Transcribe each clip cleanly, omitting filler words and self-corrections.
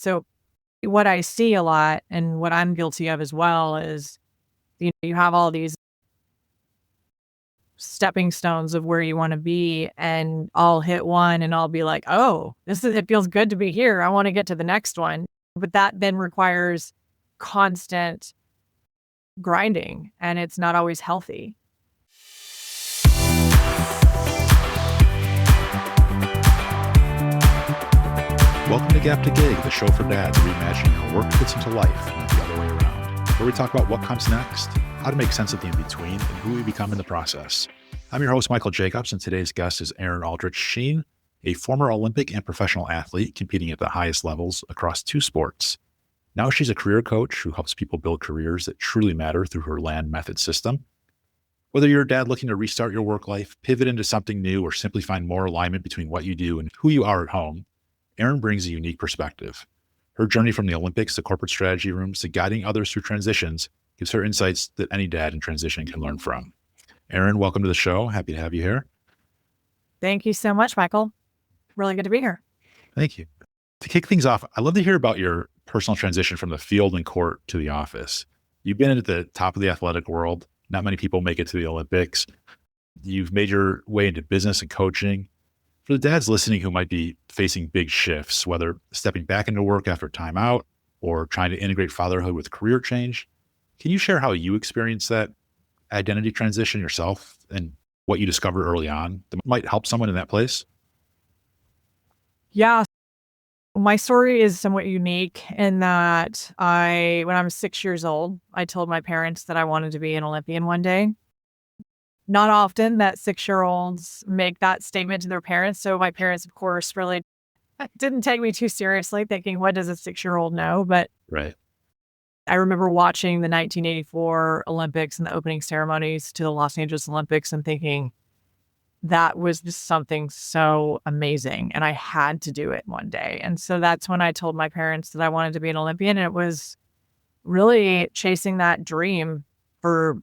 So what I see a lot and what I'm guilty of as well is you have all these stepping stones of where you want to be, and I'll hit one and I'll be like, oh, it feels good to be here. I want to get to the next one. But that then requires constant grinding, and it's not always healthy. Welcome to Gap to Gig, the show for dads reimagining how work fits into life, not the other way around, where we talk about what comes next, how to make sense of the in-between, and who we become in the process. I'm your host, Michael Jacobs, and today's guest is Erin Aldrich Shean, a former Olympic and professional athlete competing at the highest levels across two sports. Now she's a career coach who helps people build careers that truly matter through her LAND method system. Whether you're a dad looking to restart your work life, pivot into something new, or simply find more alignment between what you do and who you are at home, Erin brings a unique perspective. Her journey from the Olympics to corporate strategy rooms to guiding others through transitions gives her insights that any dad in transition can learn from. Erin, welcome to the show. Happy to have you here. Thank you so much, Michael. Really good to be here. Thank you. To kick things off, I'd love to hear about your personal transition from the field and court to the office. You've been at the top of the athletic world. Not many people make it to the Olympics. You've made your way into business and coaching. For the dads listening who might be facing big shifts, whether stepping back into work after time out or trying to integrate fatherhood with career change, can you share how you experienced that identity transition yourself and what you discovered early on that might help someone in that place? Yeah. My story is somewhat unique in that when I was 6 years old, I told my parents that I wanted to be an Olympian one day. Not often that 6-year-olds make that statement to their parents. So my parents, of course, really didn't take me too seriously, thinking, what does a 6-year-old know? But Right. I remember watching the 1984 Olympics and the opening ceremonies to the Los Angeles Olympics and thinking that was just something so amazing. And I had to do it one day. And so that's when I told my parents that I wanted to be an Olympian. And it was really chasing that dream for,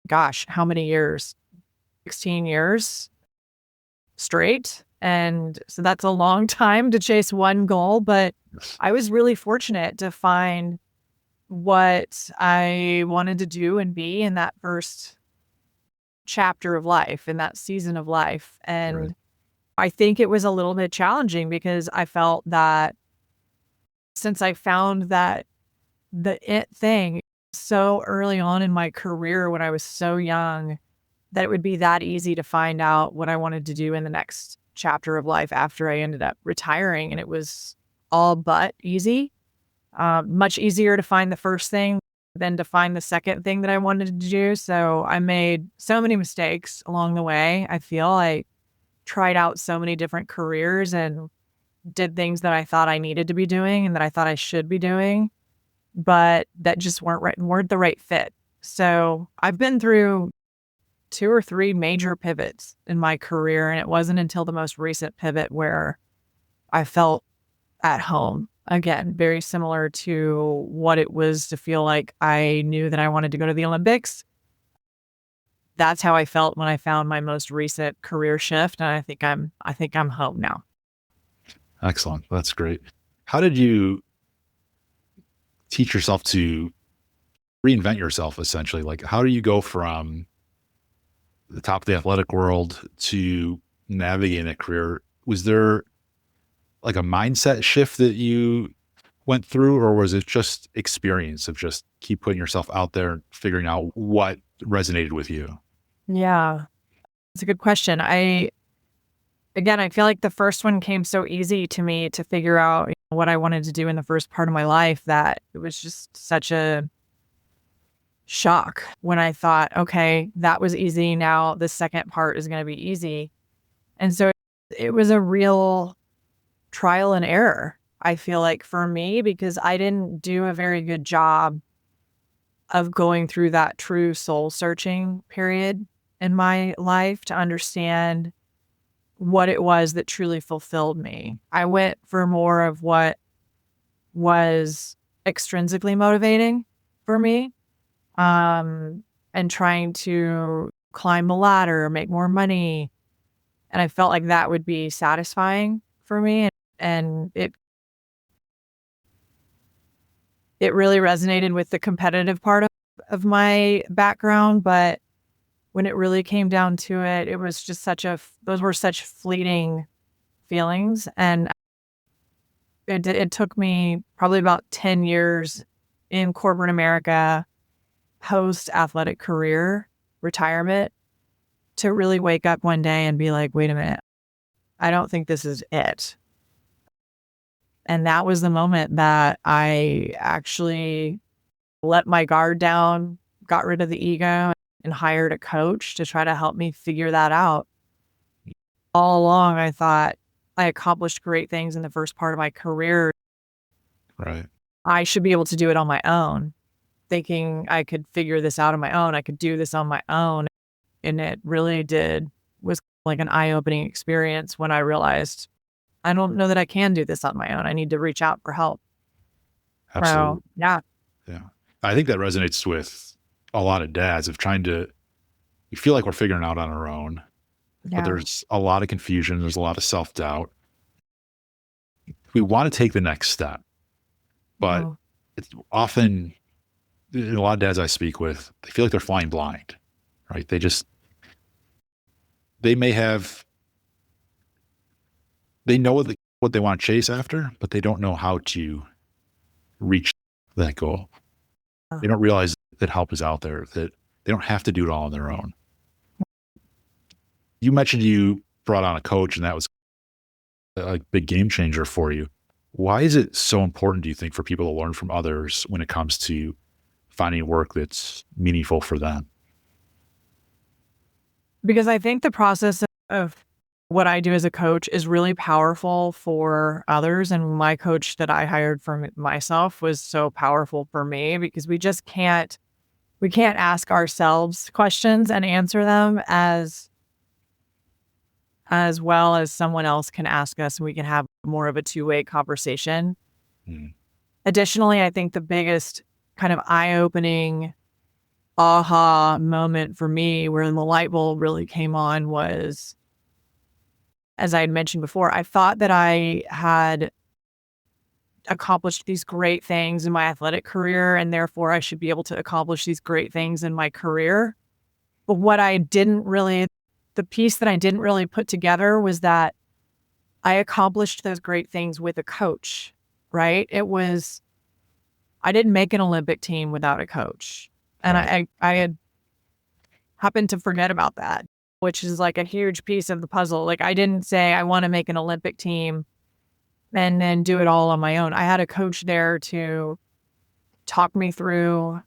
gosh, how many years? 16 years straight. And so that's a long time to chase one goal. But I was really fortunate to find what I wanted to do and be in that first chapter of life, in that season of life. And Right. I think it was a little bit challenging because I felt that since I found that the it thing so early on in my career when I was so young, that it would be that easy to find out what I wanted to do in the next chapter of life after I ended up retiring. And it was all but easy. Much easier to find the first thing than to find the second thing that I wanted to do. So I made so many mistakes along the way. I feel I tried out so many different careers and did things that I thought I needed to be doing and that I thought I should be doing, but that just weren't the right fit. So I've been through 2 or 3 major pivots in my career, and it wasn't until the most recent pivot where I felt at home. Again, very similar to what it was to feel like I knew that I wanted to go to the Olympics. That's how I felt when I found my most recent career shift, and I think I'm home now. Excellent. That's great. How did you teach yourself to reinvent yourself, essentially? Like, how do you go from the top of the athletic world to navigating that career? Was there like a mindset shift that you went through, or was it just experience of just keep putting yourself out there and figuring out what resonated with you? Yeah, it's a good question. I feel like the first one came so easy to me to figure out what I wanted to do in the first part of my life that it was just such a shock when I thought, okay, that was easy. Now the second part is going to be easy. And so it was a real trial and error, I feel like, for me, because I didn't do a very good job of going through that true soul searching period in my life to understand what it was that truly fulfilled me. I went for more of what was extrinsically motivating for me, and trying to climb the ladder, make more money. And I felt like that would be satisfying for me. And it it really resonated with the competitive part of my background. But when it really came down to it, it was just those were such fleeting feelings. And it took me probably about 10 years in corporate America, post athletic career, retirement, to really wake up one day and be like, wait a minute, I don't think this is it. And that was the moment that I actually let my guard down, got rid of the ego, and hired a coach to try to help me figure that out. All along, I thought I accomplished great things in the first part of my career. Right. I should be able to do it on my own, thinking I could figure this out on my own. I could do this on my own. And it really was like an eye-opening experience when I realized I don't know that I can do this on my own. I need to reach out for help. So, Absolutely. yeah. Yeah. I think that resonates with a lot of dads of we feel like we're figuring it out on our own, but Yeah. there's a lot of confusion. There's a lot of self-doubt. We want to take the next step, but Mhm. it's often a lot of dads I speak with, they feel like they're flying blind, right? They may have, they know what they want to chase after, but they don't know how to reach that goal. Uh, They don't realize that help is out there, that they don't have to do it all on their own. You mentioned you brought on a coach and that was a big game changer for you. Why is it so important, do you think, for people to learn from others when it comes to finding work that's meaningful for them? Because I think the process of what I do as a coach is really powerful for others. And my coach that I hired for myself was so powerful for me because we can't ask ourselves questions and answer them as well as someone else can ask us, and we can have more of a two-way conversation. Mm, Additionally, I think the biggest kind of eye-opening aha moment for me where the light bulb really came on was, as I had mentioned before, I thought that I had accomplished these great things in my athletic career, and therefore I should be able to accomplish these great things in my career. But the piece that I didn't really put together was that I accomplished those great things with a coach, right? I didn't make an Olympic team without a coach. And right. I had happened to forget about that, which is like a huge piece of the puzzle. Like I didn't say I want to make an Olympic team and then do it all on my own. I had a coach there to talk me through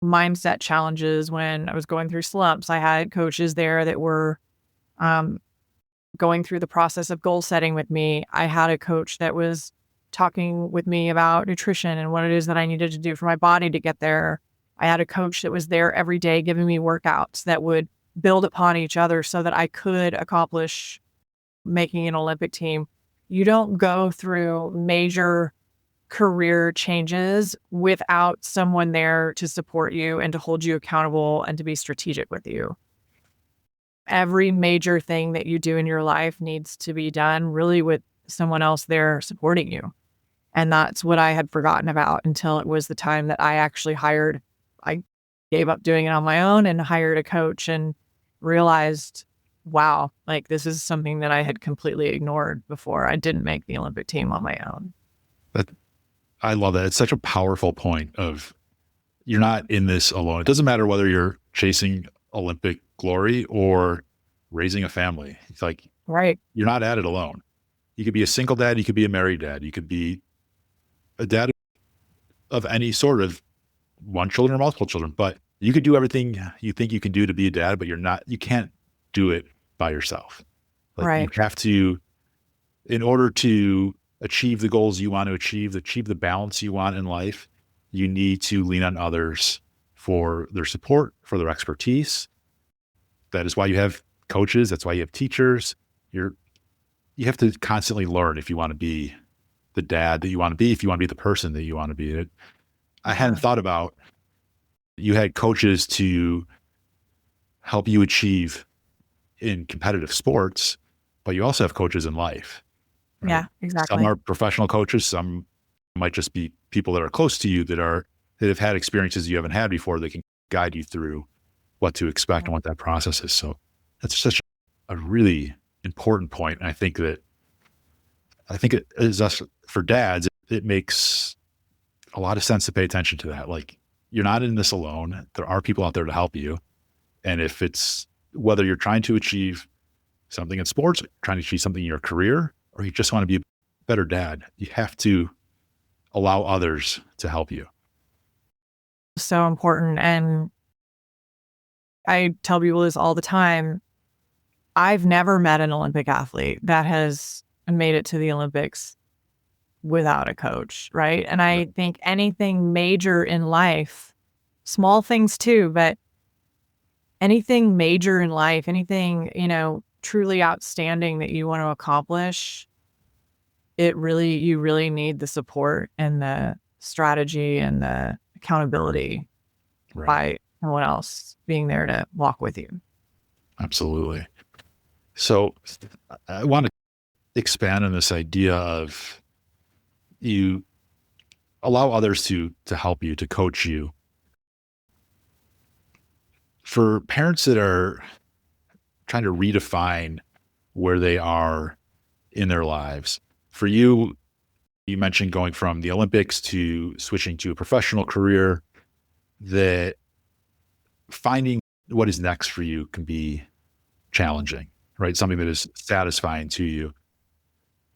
mindset challenges when I was going through slumps. I had coaches there that were um, going through the process of goal setting with me. I had a coach that was talking with me about nutrition and what it is that I needed to do for my body to get there. I had a coach that was there every day giving me workouts that would build upon each other so that I could accomplish making an Olympic team. You don't go through major career changes without someone there to support you and to hold you accountable and to be strategic with you. Every major thing that you do in your life needs to be done really with someone else there supporting you. And that's what I had forgotten about until it was the time that I gave up doing it on my own and hired a coach and realized, wow, like this is something that I had completely ignored before. I didn't make the Olympic team on my own. That I love that. It's such a powerful point of you're not in this alone. It doesn't matter whether you're chasing Olympic glory or raising a family. It's like Right. you're not at it alone. You could be a single dad, you could be a married dad, you could be a dad of any sort of one children or multiple children, but you could do everything you think you can do to be a dad, but you can't do it by yourself. Like you Right. have to, in order to achieve the goals you want to achieve the balance you want in life, you need to lean on others for their support, for their expertise. That is why you have coaches. That's why you have teachers. You have to constantly learn if you want to be the dad that you want to be, if you want to be the person that you want to be. I hadn't Yeah. thought about you had coaches to help you achieve in competitive sports, but you also have coaches in life, right? Yeah, Some exactly. are professional coaches, some It might just be people that are close to you that have had experiences you haven't had before that can guide you through what to expect and what that process is. So that's such a really important point. And I think it is us for dads, it makes a lot of sense to pay attention to that. Like, you're not in this alone. There are people out there to help you. And if it's whether you're trying to achieve something in sports, trying to achieve something in your career, or you just want to be a better dad, you have to allow others to help you. So important. And I tell people this all the time. I've never met an Olympic athlete that has made it to the Olympics without a coach, right? And I think anything major in life, small things too, but anything major in life, anything, truly outstanding that you want to accomplish, you really need the support and the strategy and the accountability by someone else being there to walk with you. Absolutely. So I want to expand on this idea of you allow others to help you, to coach you. For parents that are trying to redefine where they are in their lives, for you, you mentioned going from the Olympics to switching to a professional career, that finding what is next for you can be challenging, right? Something that is satisfying to you.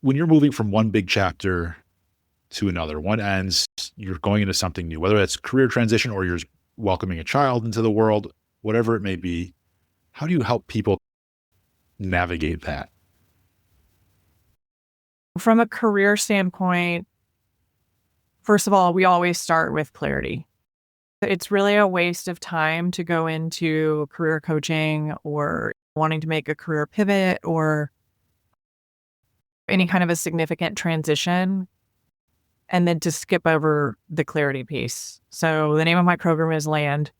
When you're moving from one big chapter to another, one ends, you're going into something new, whether that's career transition or you're welcoming a child into the world, whatever it may be. How do you help people navigate that? From a career standpoint, first of all, we always start with clarity. It's really a waste of time to go into career coaching or wanting to make a career pivot or any kind of a significant transition and then to skip over the clarity piece. So the name of my program is LAND.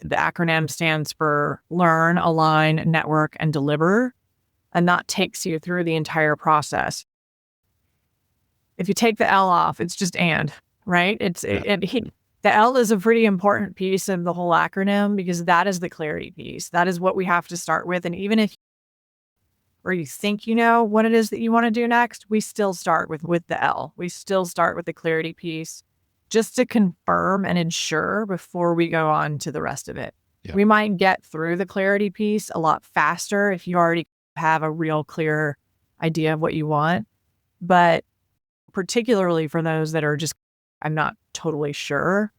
The acronym stands for Learn, Align, Network, and Deliver. And that takes you through the entire process. If you take the L off, it's just and, right? The L is a pretty important piece of the whole acronym because that is the clarity piece. That is what we have to start with. And even if or you think you know what it is that you want to do next, we still start with the L. We still start with the clarity piece just to confirm and ensure before we go on to the rest of it. Yeah. We might get through the clarity piece a lot faster if you already have a real clear idea of what you want. But particularly for those that are just, I'm not totally sure,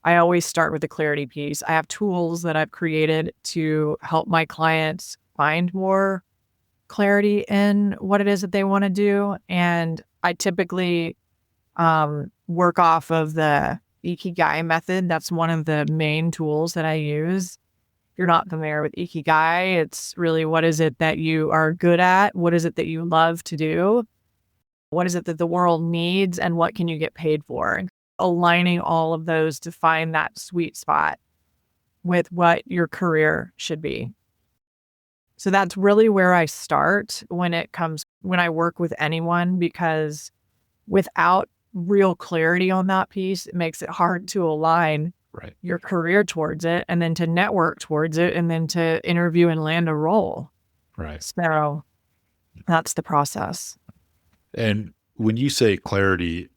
I always start with the clarity piece. I have tools that I've created to help my clients find more clarity in what it is that they want to do. And I typically work off of the Ikigai method. That's one of the main tools that I use. If you're not familiar with Ikigai, it's really what is it that you are good at? What is it that you love to do? What is it that the world needs? And what can you get paid for? And aligning all of those to find that sweet spot with what your career should be. So that's really where I start when I work with anyone, because without real clarity on that piece, it makes it hard to align your career towards it and then to network towards it and then to interview and land a role. Right. So that's the process. And when you say clarity,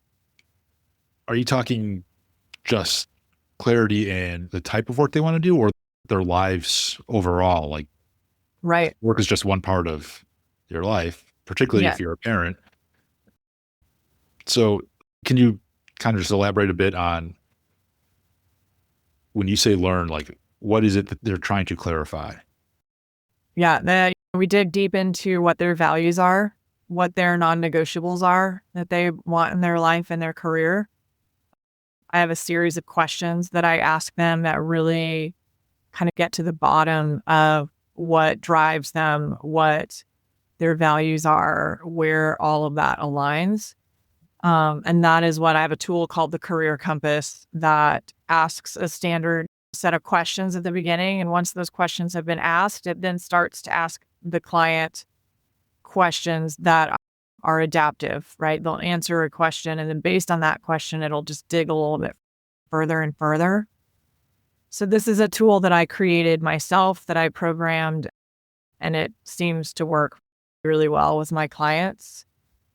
are you talking just clarity in the type of work they want to do or their lives overall? Like, right. Work is just one part of your life, particularly if you're a parent. So can you kind of just elaborate a bit on when you say learn, like what is it that they're trying to clarify? Yeah, we dig deep into what their values are, what their non-negotiables are that they want in their life and their career. I have a series of questions that I ask them that really kind of get to the bottom of what drives them, what their values are, where all of that aligns. And that is what I have a tool called the Career Compass that asks a standard set of questions at the beginning. And once those questions have been asked, it then starts to ask the client questions that are adaptive, right? They'll answer a question, and then based on that question, it'll just dig a little bit further and further. So this is a tool that I created myself, that I programmed, and it seems to work really well with my clients.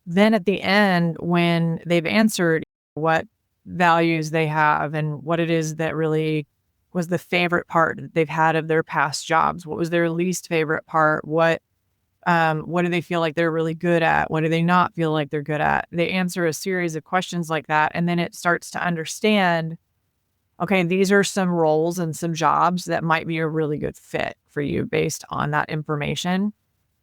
Then at the end, when they've answered what values they have and what it is that really was the favorite part that they've had of their past jobs, what was their least favorite part, what do they feel like they're really good at, what do they not feel like they're good at, they answer a series of questions like that, and then it starts to understand, okay, these are some roles and some jobs that might be a really good fit for you based on that information.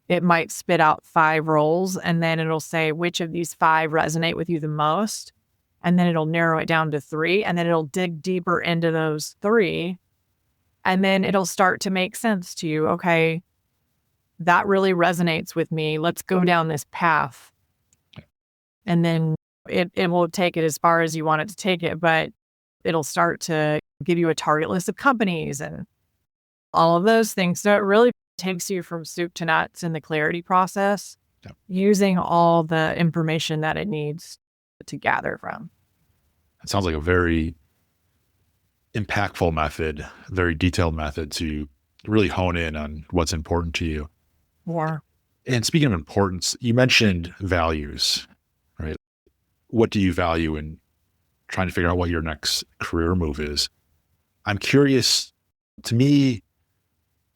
It might spit out 5 roles, and then it'll say which of these 5 resonate with you the most. And then it'll narrow it down to 3, and then it'll dig deeper into those 3. And then it'll start to make sense to you. Okay, that really resonates with me. Let's go down this path. And then it will take it as far as you want it to take it, but it'll start to give you a target list of companies and all of those things. So it really takes you from soup to nuts in the clarity process, using all the information that it needs to gather from. It sounds like a very impactful method, very detailed method to really hone in on what's important to you. More. And speaking of importance, you mentioned values, right? What do you value in trying to figure out what your next career move is? I'm curious, to me,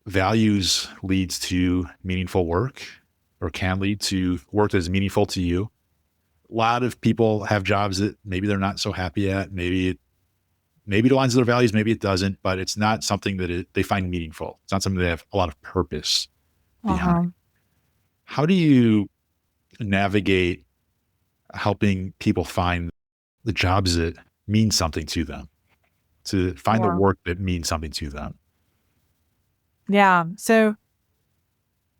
values leads to meaningful work, or can lead to work that is meaningful to you. A lot of people have jobs that maybe they're not so happy at. Maybe it aligns with their values, maybe it doesn't, but it's not something that they find meaningful. It's not something they have a lot of purpose behind. How do you navigate helping people find the jobs that mean something to them, to find the work that means something to them? Yeah. So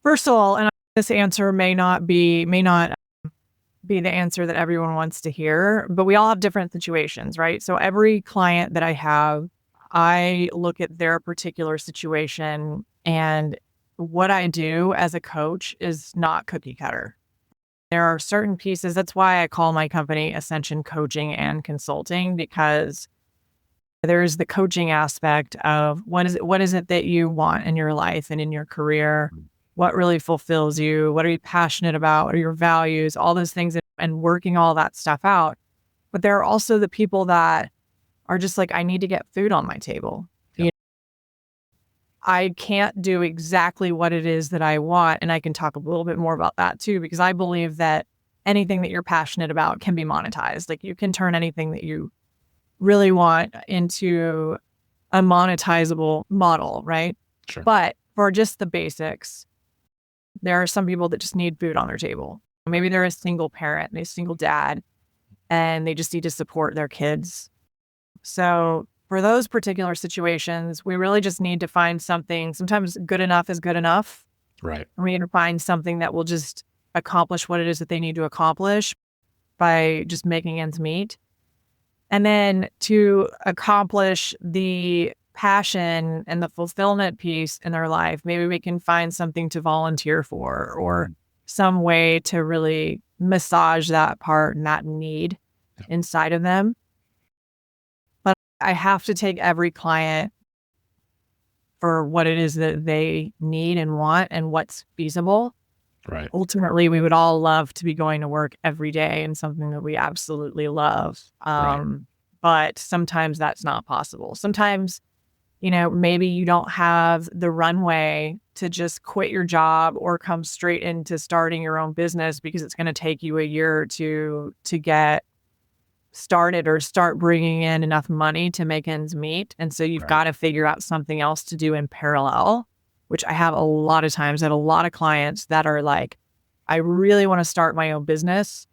first of all, and this answer may not be the answer that everyone wants to hear, but we all have different situations, right? So every client that I have, I look at their particular situation, and what I do as a coach is not cookie cutter. There are certain pieces. That's why I call my company Ascension Coaching and Consulting, because there's the coaching aspect of what is it that you want in your life and in your career? What really fulfills you? What are you passionate about? What are your values? All those things, and working all that stuff out. But there are also the people that are just like, I need to get food on my table. Yep. I can't do exactly what it is that I want. And I can talk a little bit more about that too, because I believe that anything that you're passionate about can be monetized. Like, you can turn anything that you really want into a monetizable model, right? Sure. But for just the basics, there are some people that just need food on their table. Maybe they're a single parent, they're a single dad, and they just need to support their kids. So for those particular situations, we really just need to find something. Sometimes good enough is good enough. Right. And we need to find something that will just accomplish what it is that they need to accomplish by just making ends meet. And then to accomplish the passion and the fulfillment piece in their life, maybe we can find something to volunteer for, or some way to really massage that part and that need inside of them. But I have to take every client for what it is that they need and want and what's feasible. Right. Ultimately, we would all love to be going to work every day and something that we absolutely love. But sometimes that's not possible. Sometimes, maybe you don't have the runway to just quit your job or come straight into starting your own business, because it's going to take you a year or two to get started or start bringing in enough money to make ends meet. And so you've got to figure out something else to do in parallel, which I have a lot of times. I had a lot of clients that are like, I really want to start my own business,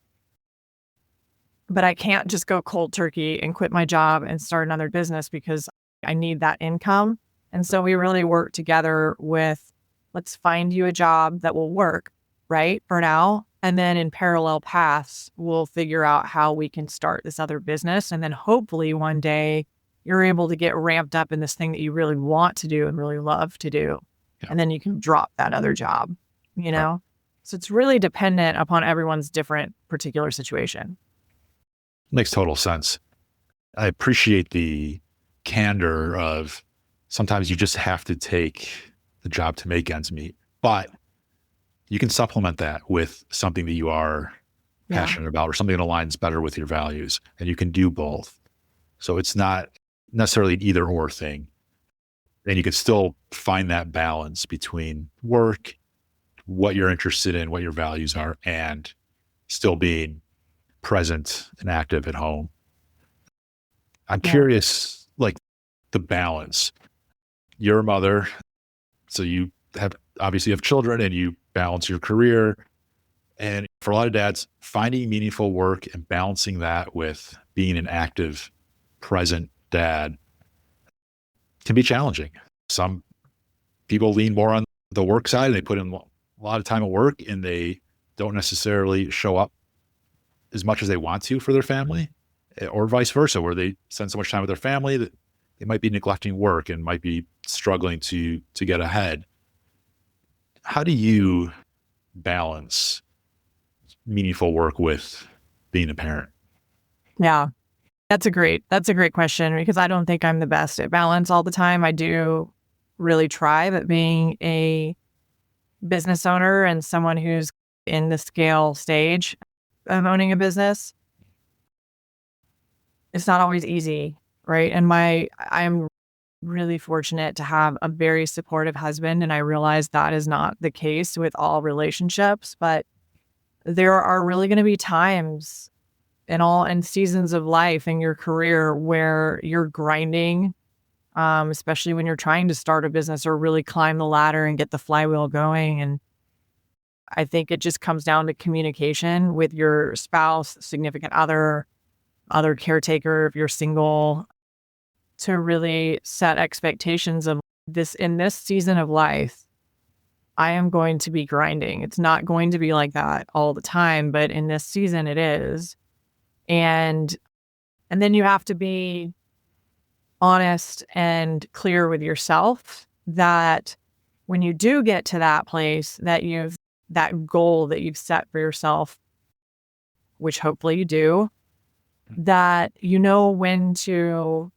but I can't just go cold turkey and quit my job and start another business because I need that income. And so we really work together with, let's find you a job that will work, right, for now. And then in parallel paths, we'll figure out how we can start this other business. And then hopefully one day you're able to get ramped up in this thing that you really want to do and really love to do. Yeah. And then you can drop that other job, So it's really dependent upon everyone's different particular situation. Makes total sense. I appreciate the candor of sometimes you just have to take the job to make ends meet, but you can supplement that with something that you are Yeah. passionate about or something that aligns better with your values, and you can do both. So it's not necessarily an either or thing. And you can still find that balance between work, what you're interested in, what your values are, and still being present and active at home. I'm Yeah. curious, like the balance. You're a mother, so you have obviously have children and you balance your career. And for a lot of dads, finding meaningful work and balancing that with being an active, present dad can be challenging. Some people lean more on the work side and they put in a lot of time at work and they don't necessarily show up as much as they want to for their family, or vice versa, where they spend so much time with their family that they might be neglecting work and might be struggling to get ahead. How do you balance meaningful work with being a parent? Yeah. That's a great question because I don't think I'm the best at balance all the time. I do really try, but being a business owner and someone who's in the scale stage of owning a business, it's not always easy, right? And I'm really fortunate to have a very supportive husband, and I realize that is not the case with all relationships, but there are really going to be times in seasons of life in your career where you're grinding, especially when you're trying to start a business or really climb the ladder and get the flywheel going. And I think it just comes down to communication with your spouse, significant other caretaker if you're single, to really set expectations of this in this season of life. I am going to be grinding. It's not going to be like that all the time, but in this season it is. And then you have to be honest and clear with yourself that when you do get to that place that goal that you've set for yourself, which hopefully you do, that you know when to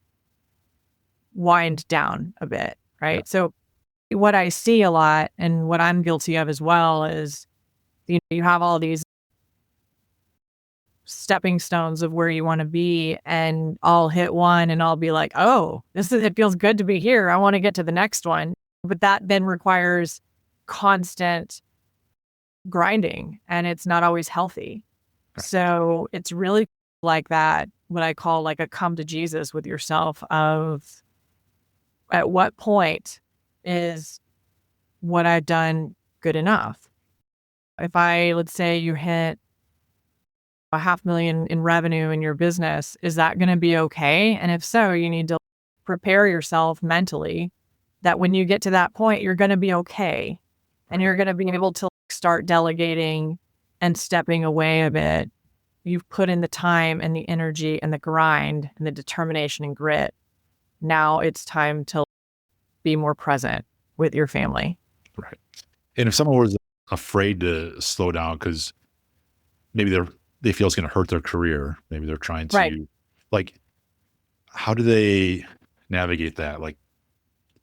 wind down a bit, Yeah. right? So what I see a lot and what I'm guilty of as well is you have all these stepping stones of where you want to be, and I'll hit one and I'll be like, "Oh, it feels good to be here. I want to get to the next one." But that then requires constant grinding and it's not always healthy. Right. So it's really like that, what I call like a come to Jesus with yourself of at what point is what I've done good enough? If let's say you hit a 500,000 in revenue in your business, is that going to be okay? And if so, you need to prepare yourself mentally that when you get to that point, you're going to be okay. And you're going to be able to start delegating and stepping away a bit. You've put in the time and the energy and the grind and the determination and grit. Now it's time to be more present with your family. Right. And if someone was afraid to slow down because maybe they feel it's going to hurt their career, maybe they're trying Right. to, like, how do they navigate that? Like,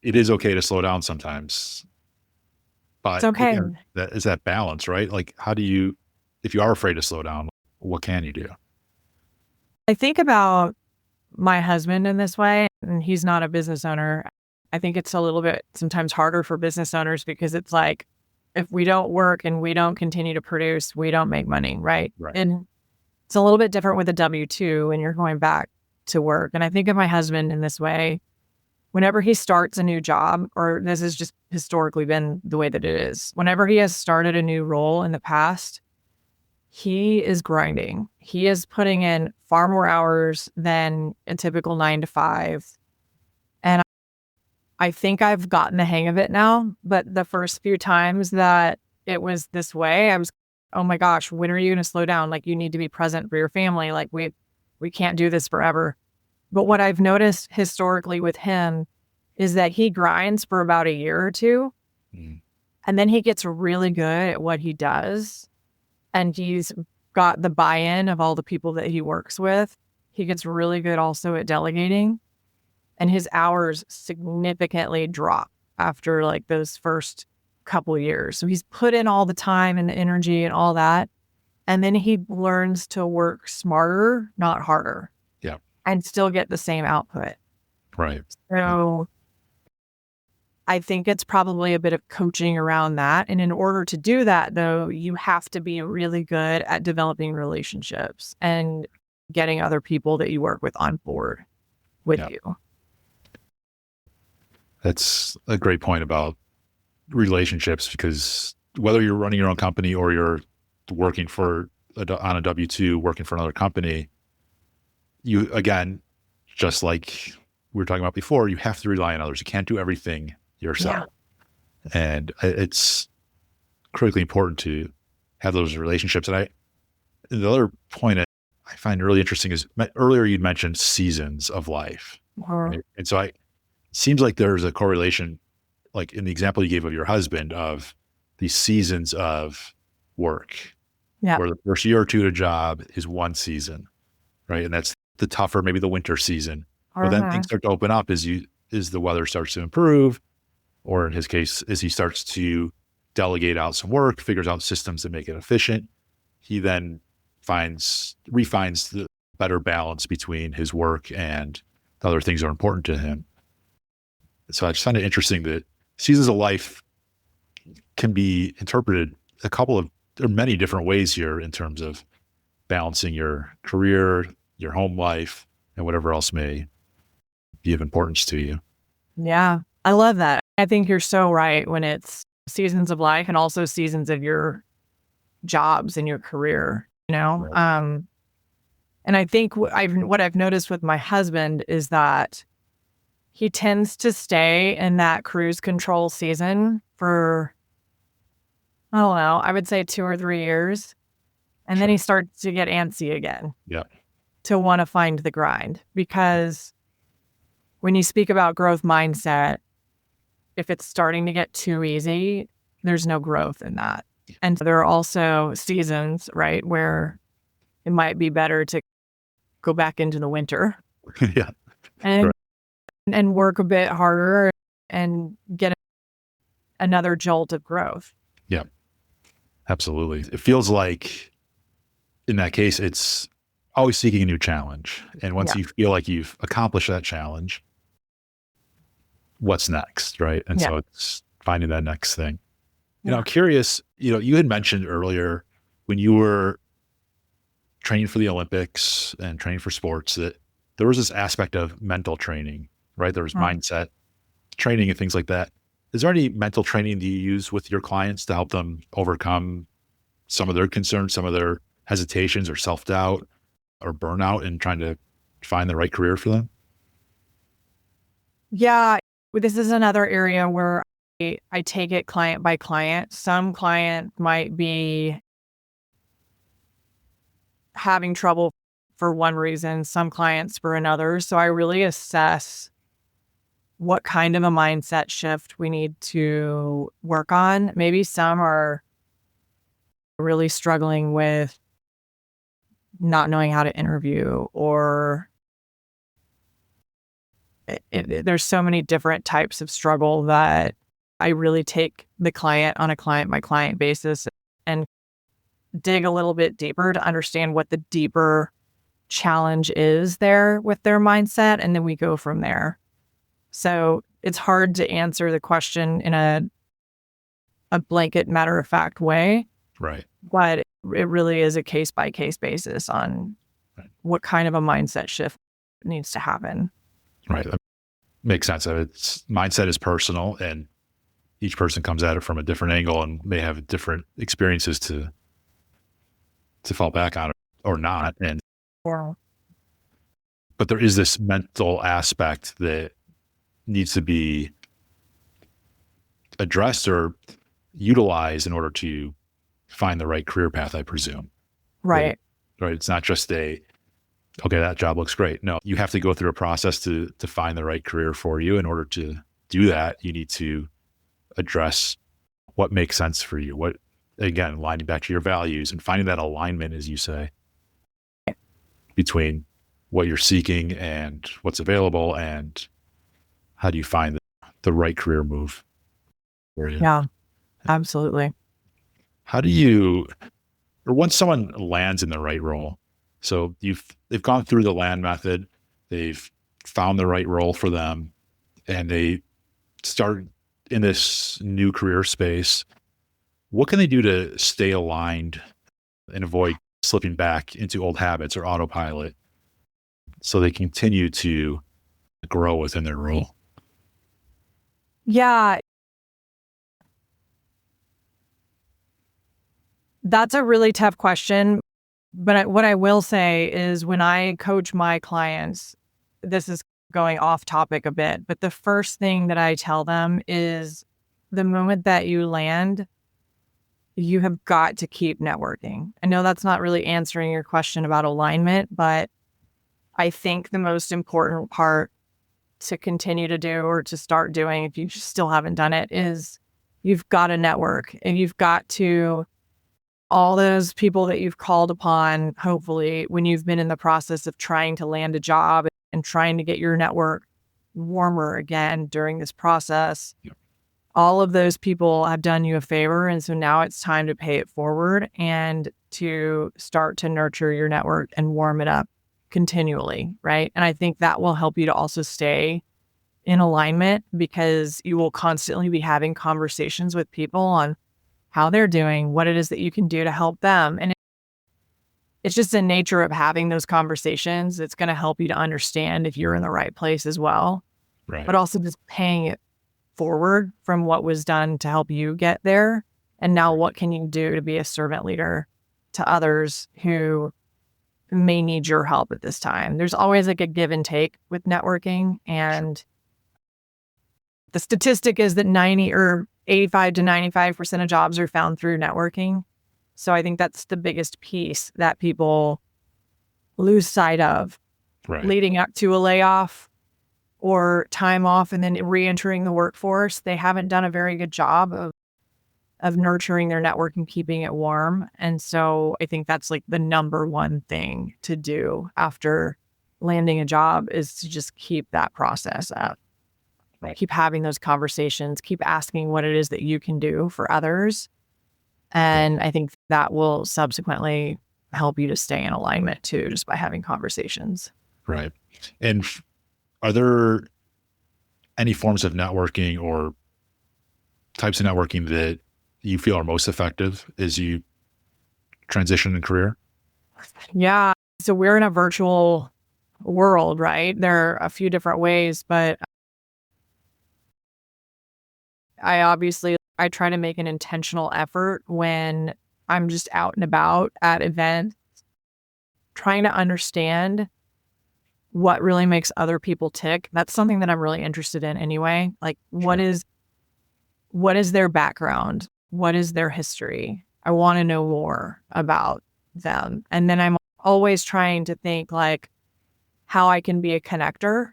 it is okay to slow down sometimes, It's but okay. that is that balance, right? Like, how do you, if you are afraid to slow down, what can you do? I think about my husband in this way, and he's not a business owner. I think it's a little bit sometimes harder for business owners because it's like, if we don't work and we don't continue to produce, we don't make money, right? Right. And it's a little bit different with a W-2 when you're going back to work. And I think of my husband in this way. Whenever he starts a new job, or this has just historically been the way that it is, whenever he has started a new role in the past, he is grinding. He is putting in far more hours than a typical 9 to 5. And I think I've gotten the hang of it now. But the first few times that it was this way, I was, oh my gosh, when are you going to slow down? Like, you need to be present for your family. Like, we can't do this forever. But what I've noticed historically with him is that he grinds for about a year or two. Mm. And then he gets really good at what he does. And he's got the buy-in of all the people that he works with. He gets really good also at delegating. And his hours significantly drop after like those first couple years. So he's put in all the time and the energy and all that. And then he learns to work smarter, not harder. Yeah. And still get the same output. Right. So I think it's probably a bit of coaching around that. And in order to do that, though, you have to be really good at developing relationships and getting other people that you work with on board with you. That's a great point about relationships, because whether you're running your own company or you're working on a W-2, working for another company, you, again, just like we were talking about before, you have to rely on others. You can't do everything yourself. Yeah. And it's critically important to have those relationships. And the other point I find really interesting is earlier you'd mentioned seasons of life. Right? And so it seems like there's a correlation, like in the example you gave of your husband, of these seasons of work. Yeah. Where the first year or two at a job is one season, right? And that's the tougher, maybe the winter season. But then things start to open up as the weather starts to improve, or in his case, as he starts to delegate out some work, figures out systems that make it efficient. He then refines the better balance between his work and the other things that are important to him. So I just find it interesting that seasons of life can be interpreted there are many different ways here in terms of balancing your career, your home life, and whatever else may be of importance to you. Yeah, I love that. I think you're so right when it's seasons of life and also seasons of your jobs and your career, Right. And I think what I've noticed with my husband is that he tends to stay in that cruise control season for, I don't know, I would say 2 or 3 years. And then he starts to get antsy again. Yeah. To want to find the grind. Because when you speak about growth mindset, if it's starting to get too easy, there's no growth in that. And there are also seasons, right, where it might be better to go back into the winter. Yeah. And work a bit harder and get another jolt of growth. Yeah, absolutely. It feels like in that case, it's always seeking a new challenge. And once you feel like you've accomplished that challenge, what's next, right? And so it's finding that next thing. I'm curious, you had mentioned earlier when you were training for the Olympics and training for sports that there was this aspect of mental training, right? There was mindset training and things like that. Is there any mental training that you use with your clients to help them overcome some of their concerns, some of their hesitations or self-doubt or burnout in trying to find the right career for them? Yeah, this is another area where I take it client by client. Some client might be having trouble for one reason, some clients for another. So I really assess what kind of a mindset shift we need to work on. Maybe some are really struggling with not knowing how to interview, or there's so many different types of struggle that I really take the client on a client by client basis and dig a little bit deeper to understand what the deeper challenge is there with their mindset. And then we go from there. So it's hard to answer the question in a blanket matter of fact way. Right. But it really is a case by case basis on what kind of a mindset shift needs to happen. Right. That makes sense. Mindset is personal, and each person comes at it from a different angle and may have different experiences to fall back on or not. And but there is this mental aspect that needs to be addressed or utilized in order to find the right career path, I presume. Right. Right. It's not just okay, that job looks great. No, you have to go through a process to find the right career for you. In order to do that, you need to address what makes sense for you? What, again, aligning back to your values and finding that alignment, as you say, between what you're seeking and what's available, and how do you find the right career move for you? Yeah, absolutely. How do you, or once someone lands in the right role, so they've gone through the land method, they've found the right role for them, and they start in this new career space, what can they do to stay aligned and avoid slipping back into old habits or autopilot so they continue to grow within their role? Yeah, that's a really tough question. But what I will say is when I coach my clients, this is going off topic a bit, but the first thing that I tell them is the moment that you land, you have got to keep networking. I know that's not really answering your question about alignment, but I think the most important part to continue to do or to start doing, if you still haven't done it, is you've got to network and you've got to all those people that you've called upon, hopefully, when you've been in the process of trying to land a job and trying to get your network warmer again during this process, Yep. all of those people have done you a favor. And so now it's time to pay it forward and to start to nurture your network and warm it up continually, right? And I think that will help you to also stay in alignment because you will constantly be having conversations with people on how they're doing, what it is that you can do to help them. And it's just the nature of having those conversations. It's going to help you to understand if you're in the right place as well, Right. but also just paying it forward from what was done to help you get there. And now what can you do to be a servant leader to others who may need your help at this time? There's always like a give and take with networking. And the statistic is that 90 or 85 to 95% of jobs are found through networking. So I think that's the biggest piece that people lose sight of Right. leading up to a layoff or time off and then re-entering the workforce. They haven't done a very good job of nurturing their network and keeping it warm. And so I think that's like the number one thing to do after landing a job is to just keep that process up. Right. Keep having those conversations, keep asking what it is that you can do for others. And I think that will subsequently help you to stay in alignment too, just by having conversations. Right. And are there any forms of networking or types of networking that you feel are most effective as you transition in career? Yeah. So we're in a virtual world, right? There are a few different ways, but I try to make an intentional effort when I'm just out and about at events, trying to understand what really makes other people tick. That's something that I'm really interested in anyway. Like what is their background? What is their history? I want to know more about them. And then I'm always trying to think like how I can be a connector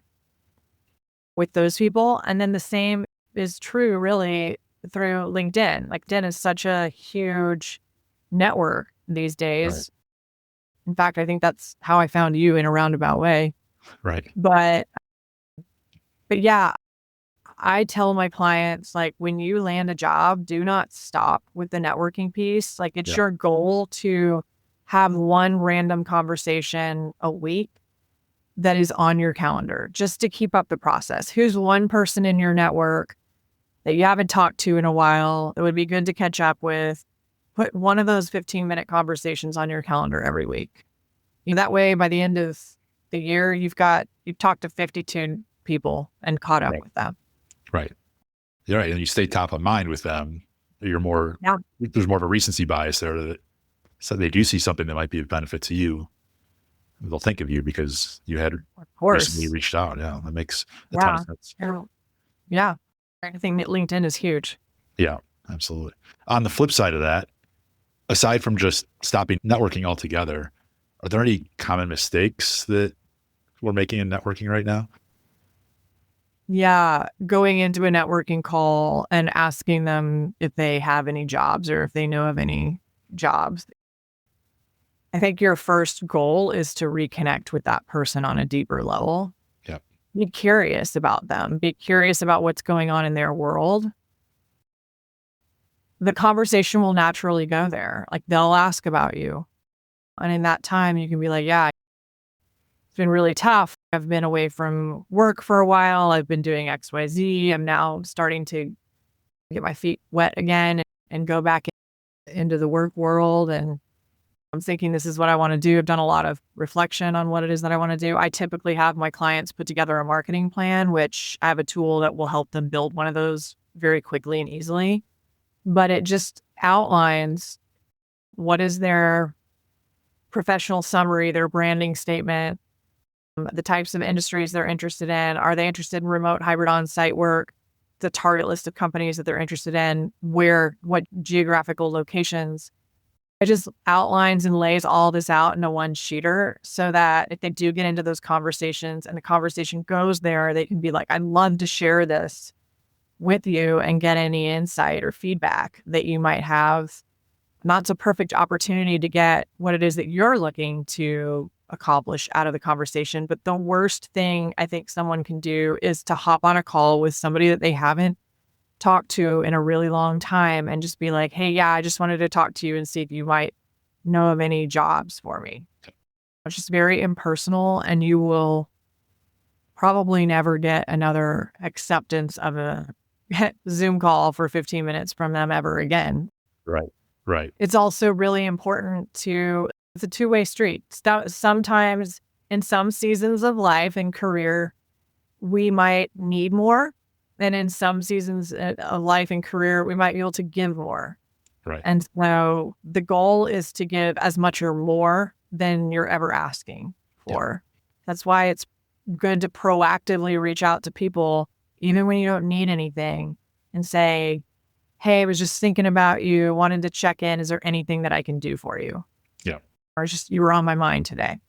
with those people. And then the same is true really through LinkedIn. Like LinkedIn is such a huge network these days. Right. In fact, I think that's how I found you in a roundabout way. Right. But yeah, I tell my clients, like, when you land a job, do not stop with the networking piece. Like, it's your goal to have one random conversation a week that is on your calendar just to keep up the process. Who's one person in your network that you haven't talked to in a while that would be good to catch up with? Put one of those 15-minute conversations on your calendar every week. That way, by the end of the year, you've talked to 52 people and caught up with them. Right. You're right. And you stay top of mind with them. There's more of a recency bias there that so they do see something that might be of benefit to you. They'll think of you because you had recently reached out. Yeah. That makes a ton of sense. Yeah. I think that LinkedIn is huge. Yeah, absolutely. On the flip side of that, aside from just stopping networking altogether, are there any common mistakes that we're making in networking right now? Yeah, going into a networking call and asking them if they have any jobs or if they know of any jobs. I think your first goal is to reconnect with that person on a deeper level. Yep. Be curious about them. Be curious about what's going on in their world. The conversation will naturally go there. Like they'll ask about you. And in that time, you can be like, yeah, it's been really tough. I've been away from work for a while. I've been doing XYZ. I'm now starting to get my feet wet again and go back into the work world. And I'm thinking this is what I want to do. I've done a lot of reflection on what it is that I want to do. I typically have my clients put together a marketing plan, which I have a tool that will help them build one of those very quickly and easily. But it just outlines what is their professional summary, their branding statement, the types of industries they're interested in. Are they interested in remote, hybrid, on-site work? The target list of companies that they're interested in, what geographical locations. It just outlines and lays all this out in a one sheeter so that if they do get into those conversations and the conversation goes there, they can be like, I'd love to share this with you and get any insight or feedback that you might have. That's a perfect opportunity to get what it is that you're looking to accomplish out of the conversation. But the worst thing I think someone can do is to hop on a call with somebody that they haven't talked to in a really long time and just be like, hey, yeah, I just wanted to talk to you and see if you might know of any jobs for me. It's just very impersonal, and you will probably never get another acceptance of a Zoom call for 15 minutes from them ever again. Right. Right. It's also really important it's a two-way street. Sometimes in some seasons of life and career, we might need more. And in some seasons of life and career, we might be able to give more. Right. And so the goal is to give as much or more than you're ever asking for. Yeah. That's why it's good to proactively reach out to people, even when you don't need anything, and say, hey, I was just thinking about you, wanted to check in. Is there anything that I can do for you? Yeah. Or just, you were on my mind today.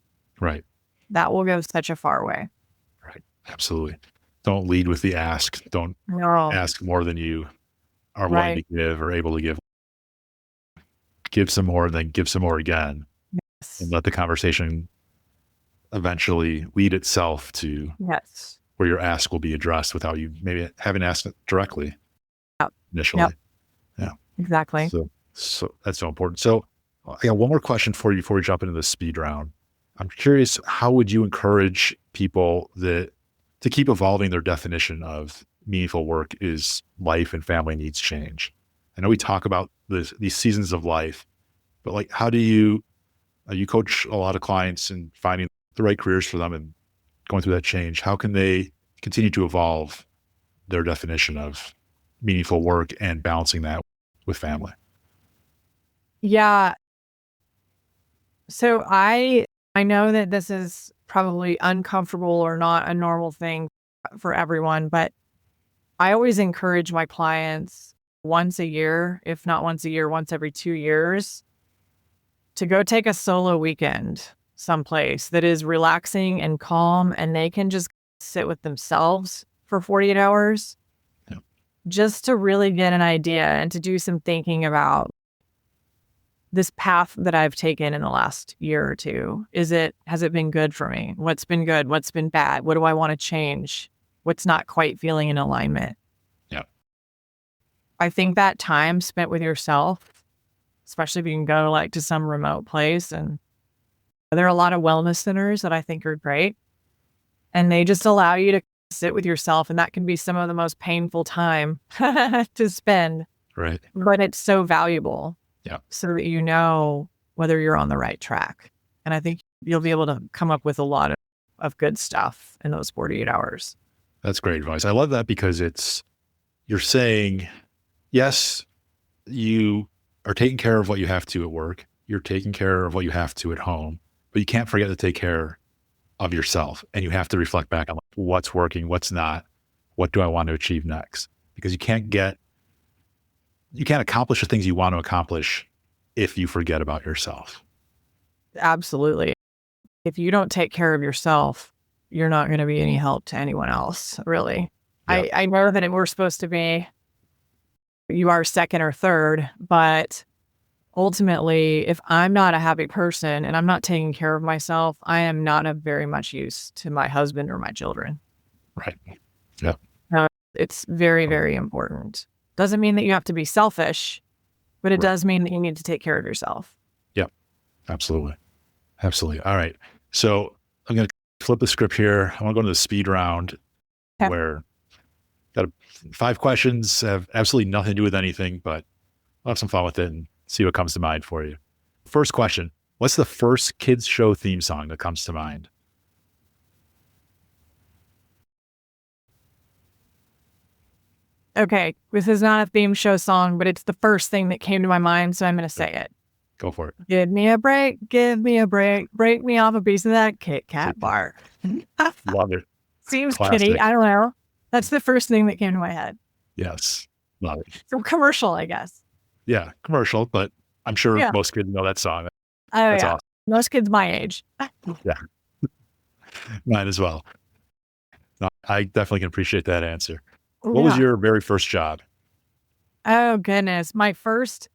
Right. That will go such a far way. Right. Absolutely. Don't lead with the ask. Don't ask more than you are willing to give or able to give. Give some more, then give some more again. Yes. And let the conversation eventually lead itself to where your ask will be addressed without you maybe having asked it directly initially. Yep. Yeah. Exactly. So that's so important. So I got one more question for you before we jump into the speed round. I'm curious, how would you encourage people to keep evolving their definition of meaningful work is life and family needs change? I know we talk about these seasons of life, but like, how do you coach a lot of clients and finding the right careers for them and going through that change? How can they continue to evolve their definition of meaningful work and balancing that with family? Yeah. So I know that this is probably uncomfortable or not a normal thing for everyone, but I always encourage my clients once a year, if not once a year, once every 2 years, to go take a solo weekend someplace that is relaxing and calm, and they can just sit with themselves for 48 hours just to really get an idea and to do some thinking about this path that I've taken in the last year or two. Has it been good for me? What's been good? What's been bad? What do I want to change? What's not quite feeling in alignment? Yeah. I think that time spent with yourself, especially if you can go like to some remote place, and there are a lot of wellness centers that I think are great, and they just allow you to sit with yourself, and that can be some of the most painful time to spend. Right. But it's so valuable. Yeah. So that you know whether you're on the right track. And I think you'll be able to come up with a lot of good stuff in those 48 hours. That's great advice. I love that because you're saying, yes, you are taking care of what you have to at work. You're taking care of what you have to at home, but you can't forget to take care of yourself. And you have to reflect back on what's working, what's not, what do I want to achieve next? Because you can't accomplish the things you want to accomplish if you forget about yourself. Absolutely. If you don't take care of yourself, you're not going to be any help to anyone else, really. Yep. I know that we're supposed to be, you are second or third, but ultimately, if I'm not a happy person and I'm not taking care of myself, I am not of very much use to my husband or my children. Right. Yep. It's very, very important. Doesn't mean that you have to be selfish, but it Right. does mean that you need to take care of yourself. Yep. Absolutely. Absolutely. All right. So I'm going to flip the script here. I want to go into the speed round Okay. where got 5 questions, have absolutely nothing to do with anything, but I'll have some fun with it and see what comes to mind for you. First question. What's the first kids show theme song that comes to mind? Okay, this is not a theme show song, but it's the first thing that came to my mind, so I'm going to say it. Go for it. Give me a break, break me off a piece of that Kit Kat bar. Love it. Seems Classic. kitty, I don't know. That's the first thing that came to my head. Yes. Love it. Some commercial, I guess. Yeah. Commercial, but I'm sure Yeah. most kids know that song. Oh, That's yeah. awesome. Most kids my age. Yeah. Mine as well. No, I definitely can appreciate that answer. What was Yeah. your very first job? Oh, goodness. My first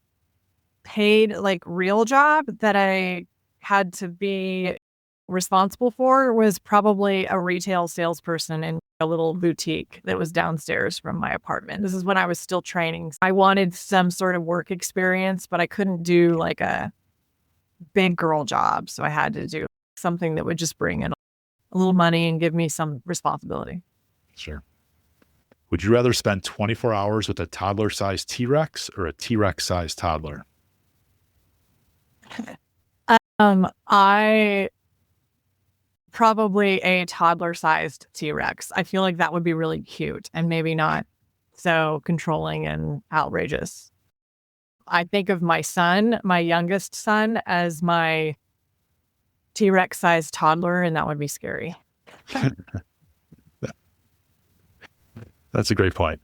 paid, like, real job that I had to be responsible for was probably a retail salesperson in a little boutique that was downstairs from my apartment. This is when I was still training. I wanted some sort of work experience, but I couldn't do like a big girl job. So I had to do something that would just bring in a little money and give me some responsibility. Sure. Would you rather spend 24 hours with a toddler-sized T-Rex or a T-Rex-sized toddler? I probably a toddler-sized T-Rex. I feel like that would be really cute and maybe not so controlling and outrageous. I think of my son, my youngest son, as my T-Rex-sized toddler, and that would be scary. That's a great point.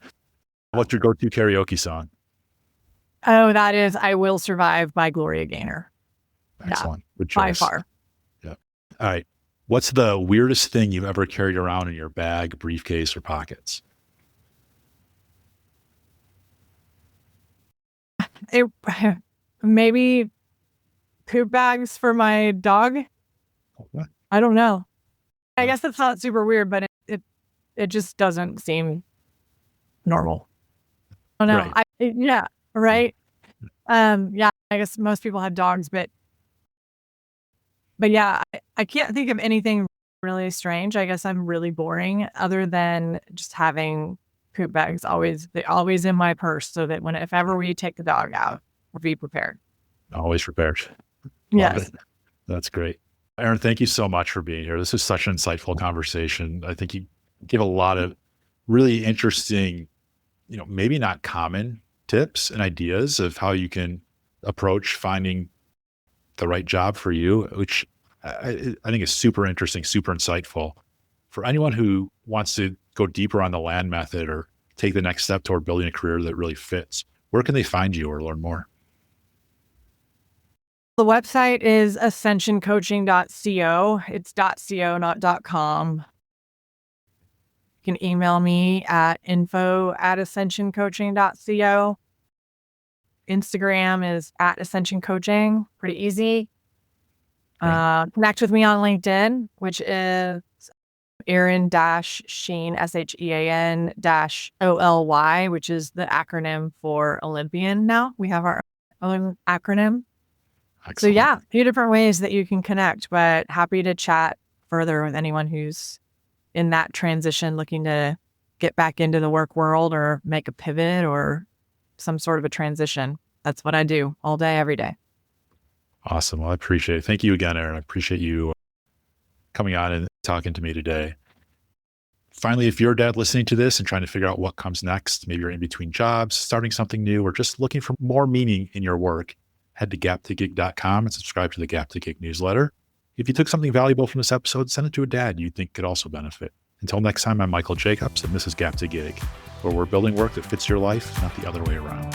What's your go-to karaoke song? Oh, that is I Will Survive by Gloria Gaynor. Excellent. Good By choice. far. Yeah. All right. What's the weirdest thing you've ever carried around in your bag, briefcase, or pockets? Maybe poop bags for my dog. What? I don't know. I guess it's not super weird, but it just doesn't seem normal. I don't know. Right. Yeah, right. Yeah, I guess most people have dogs, but yeah, I can't think of anything really strange. I guess I'm really boring other than just having poop bags they're always in my purse so that if ever we take the dog out, we'll be prepared. Always prepared. Love Yes. it. That's great. Erin, thank you so much for being here. This is such an insightful conversation. I think you give a lot of really interesting, maybe not common tips and ideas of how you can approach finding the right job for you, which I think is super interesting, super insightful. For anyone who wants to go deeper on the LAN method or take the next step toward building a career that really fits, where can they find you or learn more? The website is ascensioncoaching.co. It's .co, not .com. You can email me at info@ascensioncoaching.co. Instagram is @ascensioncoaching. Pretty easy. Connect with me on LinkedIn, which is Erin Shean, SHEAN-OLY, which is the acronym for Olympian now. We have our own acronym. Excellent. So yeah, a few different ways that you can connect, but happy to chat further with anyone who's in that transition, looking to get back into the work world or make a pivot or some sort of a transition. That's what I do all day, every day. Awesome. Well, I appreciate it. Thank you again, Erin. I appreciate you coming on and talking to me today. Finally, if you're a dad listening to this and trying to figure out what comes next, maybe you're in between jobs, starting something new, or just looking for more meaning in your work, head to gap2gig.com and subscribe to the Gap to Gig newsletter. If you took something valuable from this episode, send it to a dad you think could also benefit. Until next time, I'm Michael Jacobs, and this is Gap to Gig, where we're building work that fits your life, not the other way around.